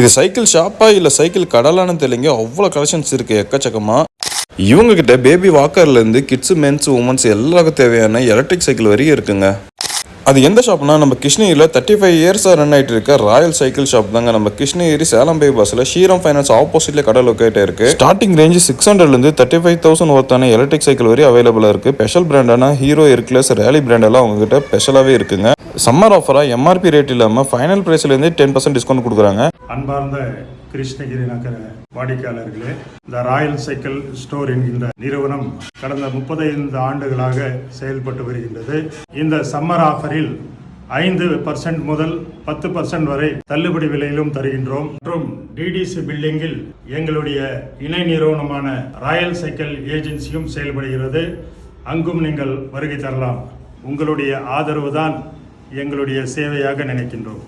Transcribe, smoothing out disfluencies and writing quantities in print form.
இது சைக்கிள் ஷாப்பா இல்லை சைக்கிள் கடலான்னு தெரியலைங்க, அவ்வளோ கலெக்ஷன்ஸ் இருக்குது எக்கச்சக்கமாக. இவங்ககிட்ட பேபி வாக்கர்லேருந்து கிட்ஸு, மென்ஸ், உமன்ஸ் எல்லாருக்கும் தேவையான எலக்ட்ரிக் சைக்கிள் வரையும் இருக்குங்க. அது எந்த ஷாப்னா நம்ம கிருஷ்ணகிரியில் 35 இயர்ஸாக ரன் ஆகிட்டு இருக்க ராயல் சைக்கிள் ஷாப் தாங்க. நம்ம கிருஷ்ணகிரி சேலம் பைபாஸில் ஸ்ரீராம் ஃபைனான்ஸ் ஆப்போசிட்ல கடை லொக்கேட் இருக்கு. ஸ்டார்டிங் ரேஞ்ச் 600லேருந்து 35,000 ஒர்த்தான எலக்ட்ரிக் சைக்கிள் வரை அவைலபிளாக இருக்குது. ஸ்பெஷல் பிராண்டான ஹீரோ, ஹெர்குலஸ், ரேலி பிராண்டெல்லாம் அவங்ககிட்ட ஸ்பெஷலாகவே இருக்குங்க. சம்மர் ஆஃபராக எம்ஆர்பி ரேட் இல்லாமல் ஃபைனல் ப்ரைஸ்லேருந்து 10% டிஸ்கவுண்ட் கொடுக்குறாங்க. அன்பார்ந்த கிருஷ்ணகிரி நகர வாடிக்கையாளர்களே, இந்த ராயல் சைக்கிள் ஸ்டோர் என்கின்ற நிறுவனம் கடந்த 35 ஆண்டுகளாக செயல்பட்டு வருகின்றது. இந்த சம்மர் ஆஃபரில் 5% முதல் 10% வரை தள்ளுபடி விலையிலும் தருகின்றோம். மற்றும் டிடிசி பில்டிங்கில் எங்களுடைய இணை நிறுவனமான ராயல் சைக்கிள் ஏஜென்சியும் செயல்படுகிறது. அங்கும் நீங்கள் வருகை தரலாம். உங்களுடைய ஆதரவு தான் எங்களுடைய சேவையாக நினைக்கின்றோம்.